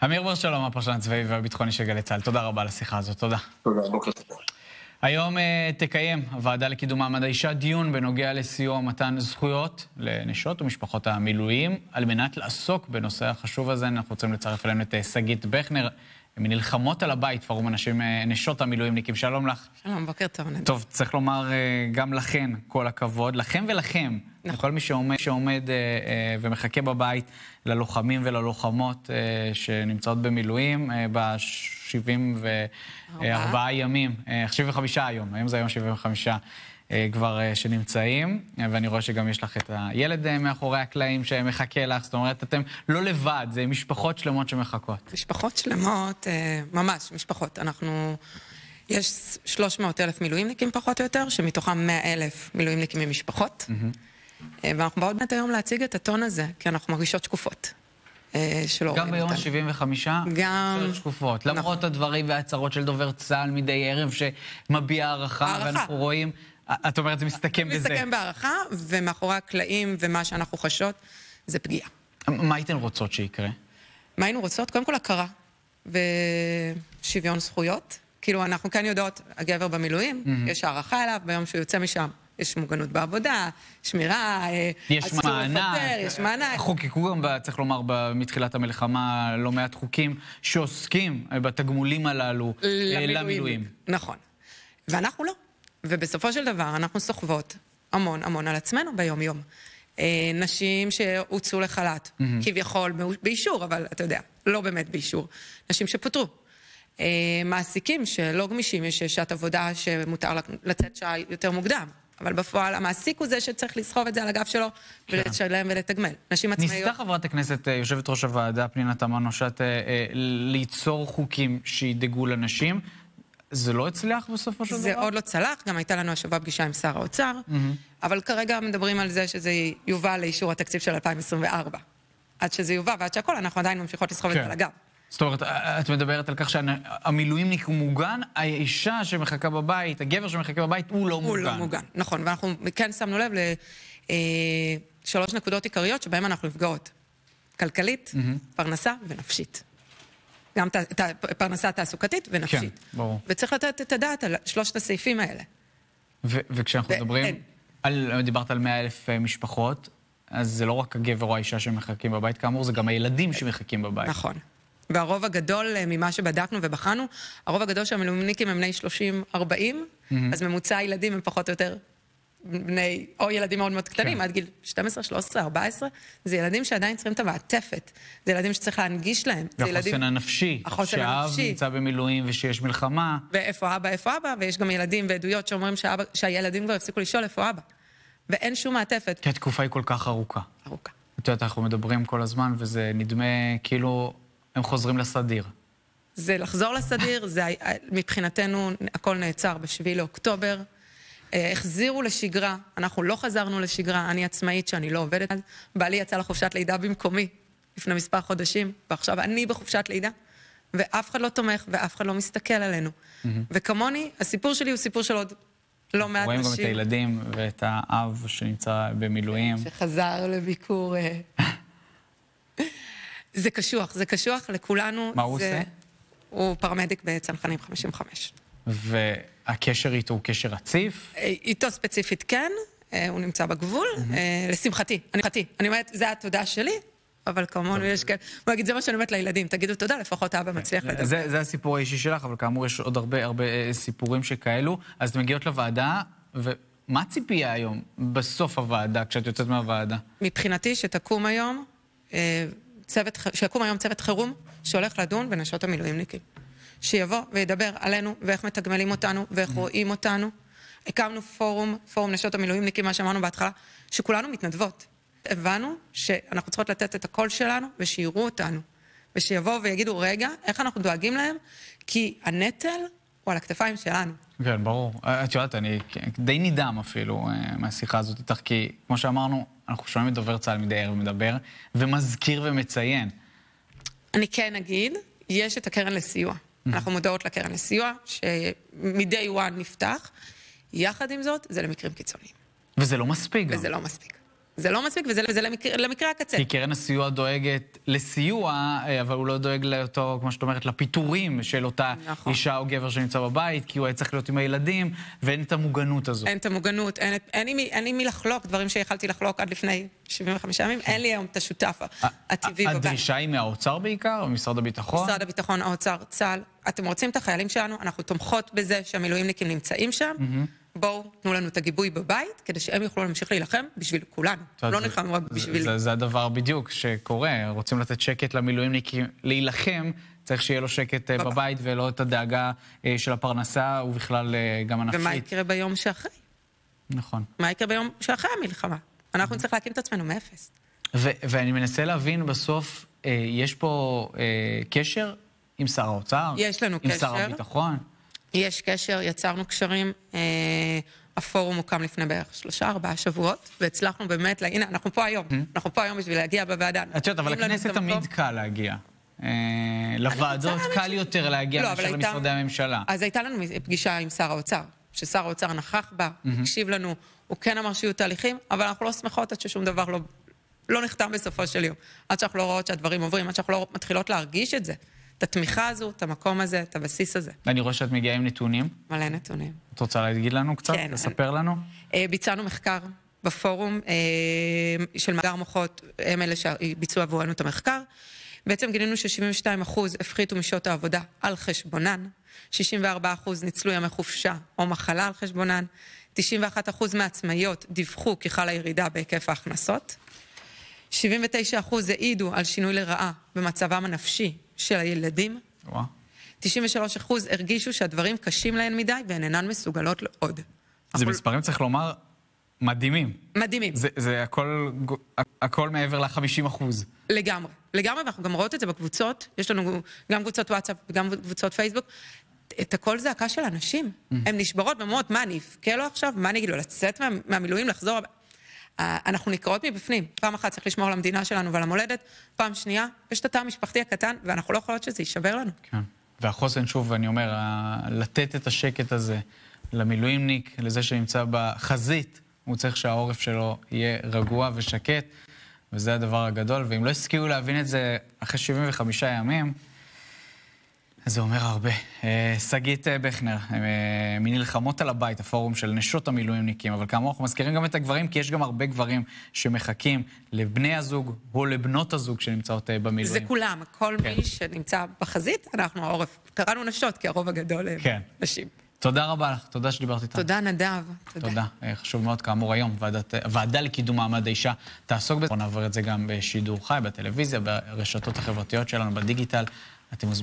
אמיר בר שלום, הפרשן הצבאי והביטחוני של גלי צה"ל. תודה רבה על השיחה הזאת, תודה. תודה, בוקר טוב. היום תקיים הוועדה לקידום מעמד האישה דיון בנוגע לסיוע ומתן זכויות לנשות ומשפחות המילואים. על מנת לעסוק בנושא החשוב הזה, אנחנו רוצים לצרף אלינו את שגית בכנר, מנלחמות על הבית, פורום נשות המילואימניקים. שלום לך. שלום, בוקר טוב. טוב, צריך לומר גם לכן כל הכבוד, לכם ולכם, לכל מי שעומד ומחכה בבית, ללוחמים וללוחמות שנמצאות במילואים ב-74 ימים, 75 היום זה היום 75 כבר שנמצאים, ואני רואה שגם יש לך את הילד מאחורי הקלעים שמחכה לך, זאת אומרת, אתם לא לבד, זה משפחות שלמות שמחכות. משפחות שלמות, ממש משפחות. יש 300,000 מילואימניקים פחות או יותר, שמתוכם 100,000 מילואימניקים ממשפחות, ואנחנו באות באמת היום להציג את הטון הזה, כי אנחנו מרגישות שקופות. גם ביום ה-75 גם שקופות, למרות הדברים וההצהרות של דובר צה"ל מדי ערב שמביע הערכה, ואנחנו רואים, את אומרת, זה מסתכם בזה. מסתכם בערכה, ומאחורי הקלעים ומה שאנחנו חשות, זה פגיעה. מה הייתן רוצות שיקרה? מה היינו רוצות? קודם כל הכרה ושוויון זכויות. כאילו אנחנו כאן יודעות, הגבר במילואים, יש הערכה אליו, ביום שהוא יוצא משם, יש מוגנות בעבודה, שמירה, יש מענק, יש מענק. חוקקו גם, צריך לומר, מתחילת המלחמה, לא מעט חוקים שעוסקים בתגמולים הללו למילואים. נכון. ואנחנו לא. ובסופו של דבר אנחנו סוחבות המון על עצמנו ביום-יום. נשים שהוצאו לחל"ת, כביכול באישור, אבל אתה יודע, לא באמת באישור. נשים שפוטרו. מעסיקים שלא גמישים, יש שעת עבודה שמותר לצאת שעה יותר מוקדם. אבל בפועל המעסיק הוא זה שצריך לסחוב את זה על הגב שלו ולשלם ולתגמל. נשים עצמאיות. ניסתה חברת הכנסת, יושבת ראש הוועדה, פנינה תמנו שטה, ליצור חוקים שידאגו לנשים. זה לא הצליח בסופו של דבר? זה עוד לא צלח, גם הייתה לנו השבוע פגישה עם שר האוצר, אבל כרגע מדברים על זה שזה יובא לאישור התקציב של 2024. עד שזה יובא ועד שהכל, אנחנו עדיין ממשיכות לסחוב את זה על הגב. זאת אומרת, את מדברת על כך שהמילואימניק הוא מוגן, האישה שמחכה בבית, הגבר שמחכה בבית, הוא לא מוגן. הוא לא מוגן, נכון. ואנחנו כן שמנו לב לשלוש נקודות עיקריות שבהן אנחנו נפגעות. כלכלית, פרנסה ונפשית. גם פרנסה תעסוקתית ונפשית. כן, ברור. וצריך לתת את הדעת על שלושת הסעיפים האלה. וכשאנחנו מדברים, דיברת על 100,000 משפחות, אז זה לא רק הגבר או האישה שמחכים בבית, כאמור, זה גם הילדים שמחכים בבית. נכון. והרוב הגדול ממה שבדקנו ובחנו, הרוב הגדול של המילואימניקים הם בני 30-40, אז ממוצע הילדים הם פחות או יותר בני, או ילדים מאוד מאוד קטנים, עד גיל 12, 13, 14, זה ילדים שעדיין צריכים את המעטפת, זה ילדים שצריך להנגיש להם. והחוסן הנפשי, שהאב נמצא במילואים ושיש מלחמה. ואיפה אבא, ויש גם ילדים ועדויות שאומרים שהילדים כבר הפסיקו לשאול איפה אבא. ואין שום מעטפת. כי התקופה היא כל כך ארוכה. את יודעת, אנחנו מדברים כל הזמן, וזה נדמה כאילו הם חוזרים לסדיר. זה לחזור לסדיר, מבחינתנו הכל נעצר ב7 לאוקטובר. החזירו לשגרה, אנחנו לא חזרנו לשגרה, אני עצמאית שאני לא עובדת. בעלי יצא לחופשת לידה במקומי לפני מספר חודשים, ועכשיו אני בחופשת לידה, ואף אחד לא תומך ואף אחד לא מסתכל עלינו. וכמוני, הסיפור שלי הוא סיפור של עוד לא מעט נשים. רואים גם את הילדים ואת האב שנמצא במילואים. שחזר לביקור. זה קשוח לכולנו. מה הוא עושה? הוא פרמדיק בצנחנים 55. והקשר איתו הוא קשר רציף? איתו ספציפית כן, הוא נמצא בגבול, לשמחתי. אני אומרת, זה התודה שלי, אבל כמונו יש כן. הוא יגיד, זה מה שאני אומרת לילדים, תגידו תודה, לפחות אבא מצליח לדבר. זה הסיפור האישי שלך, אבל כאמור יש עוד הרבה סיפורים שכאלו. אז את מגיעות לוועדה, ומה הציפייה היום בסוף הוועדה, כשאת יוצאת מהוועדה? מבחינתי שיקום היום צוות חירום שהולך לדון בנשות המילואימניקים. שיבוא וידבר עלינו ואיך מתגמלים אותנו ואיך רואים אותנו. הקמנו פורום נשות המילואימניקים, מה שאמרנו בהתחלה, שכולנו מתנדבות. הבנו שאנחנו צריכות לתת את הקול שלנו ושיראו אותנו. ושיבואו ויגידו, רגע, איך אנחנו דואגים להם? כי הנטל הוא על הכתפיים שלנו. כן, ברור. את יודעת, אני די נדהם אפילו מהשיחה הזאת איתך, כי כמו שאמרנו, אנחנו שומעים את דובר צה"ל מדי ערב מדבר, ומזכיר ומציין. אני כן אגיד, יש את הקרן לסיוע. אנחנו מודעות לקרן לסיוע, שמדי וואן נפתח. יחד עם זאת, זה למקרים קיצוניים. וזה לא מספיק גם. וזה לא מספיק. זה לא מספיק, וזה למקרה הקצה. כי קרן הסיוע דואגת לסיוע, אבל הוא לא דואג לאותו, כמו שאת אומרת, לפיטורים של אותה אישה או גבר שנמצא בבית, כי הוא היה צריך להיות עם הילדים, ואין את המוגנות הזו. אין את המוגנות, אין לי מי לחלוק, דברים שיכלתי לחלוק עד לפני 75 ימים, אין לי היום את השותף הטבעי בבית. הדרישה היא מהאוצר בעיקר, או משרד הביטחון? משרד הביטחון, האוצר, צה"ל. אתם רוצים את החיילים שלנו, אנחנו תומכות בזה שהמילואימניקים נמצאים שם. בואו, תנו לנו את הגיבוי בבית, כדי שהם יוכלו להמשיך להילחם בשביל כולנו. לא נלחם רק בשביל... זה הדבר בדיוק שקורה. רוצים לתת שקט למילואימניקים להילחם, צריך שיהיה לו שקט בבית, ולא את הדאגה של הפרנסה, ובכלל גם הנפשית. ומה יקרה ביום שאחרי? נכון. מה יקרה ביום שאחרי המלחמה? אנחנו נצטרך להקים את עצמנו מאפס. ואני מנסה להבין בסוף, יש פה קשר עם שר האוצר? יש לנו קשר. עם שר הביטחון? יש קשר, יצרנו קשרים, הפורום הוקם לפני בערך 3-4 שבועות, והצלחנו באמת, הנה, אנחנו פה היום, אנחנו פה היום בשביל להגיע בוועדה. את יודעת, אבל לכנסת תמיד קל להגיע. לוועדות קל יותר להגיע מאשר למשרדי הממשלה. אז הייתה לנו פגישה עם שר האוצר, ששר האוצר נכח בה, הקשיב לנו, הוא כן אמר שיהיו תהליכים, אבל אנחנו לא שמחות עד ששום דבר לא נחתם בסופו של יום. עד שאנחנו לא רואות שהדברים עוברים, עד שאנחנו לא מתחילות להרגיש את זה. את התמיכה הזו, את המקום הזה, את הבסיס הזה. אני רואה שאת מגיעה עם נתונים. מלא נתונים. את רוצה להגיד לנו קצת? כן. לספר לנו? ביצענו מחקר בפורום של מאגר מוחות, הם אלה שביצעו עבורנו את המחקר. בעצם גילינו ש-72% הפחיתו משעות העבודה על חשבונן, 64% ניצלו ימי חופשה או מחלה על חשבונן, 91% מהעצמאיות דיווחו כי חלה ירידה בהיקף ההכנסות, 79% העידו על שינוי לרעה במצבם הנפשי של הילדים, 93% הרגישו שהדברים קשים להן מדי והן אינן מסוגלות לעוד. זה מספרים, צריך לומר, מדהימים. מדהימים. זה הכל מעבר ל-50%. לגמרי. לגמרי, ואנחנו גם רואות את זה בקבוצות, יש לנו גם קבוצות וואטסאפ וגם קבוצות פייסבוק, את הכל זעקה של אנשים. הן נשברות ואומרות, מה, אני אפקה לו עכשיו? מה אני אגיד לו? לצאת מהמילואים, לחזור? אנחנו נקראות מבפנים. פעם אחת צריך לשמור על המדינה שלנו ועל המולדת, פעם שנייה, יש את התא המשפחתי הקטן, ואנחנו לא יכולות שזה יישבר לנו. כן. והחוסן, שוב, אני אומר, לתת את השקט הזה למילואימניק, לזה שנמצא בחזית, הוא צריך שהעורף שלו יהיה רגוע ושקט, וזה הדבר הגדול. ואם לא הסכימו להבין את זה אחרי 75 ימים, אז זה אומר הרבה. שגית בכנר, מנלחמות על הבית, הפורום של נשות המילואימניקים, אבל כאמור, אנחנו מזכירים גם את הגברים, כי יש גם הרבה גברים שמחכים לבני הזוג או לבנות הזוג שנמצאות במילואים. זה כולם, כל מי שנמצא בחזית, אנחנו העורף. קראנו נשות, כי הרוב הגדול הם נשים. תודה רבה לך, תודה שדיברת איתנו. תודה נדב. תודה. חשוב מאוד, כאמור היום, הוועדה לקידום מעמד האישה תעסוק בזה. נעבור את זה גם בשידור חי, בטלוויזיה, ברשתות החברתיות שלנו, בדיגיטל. אתם מוזמנים.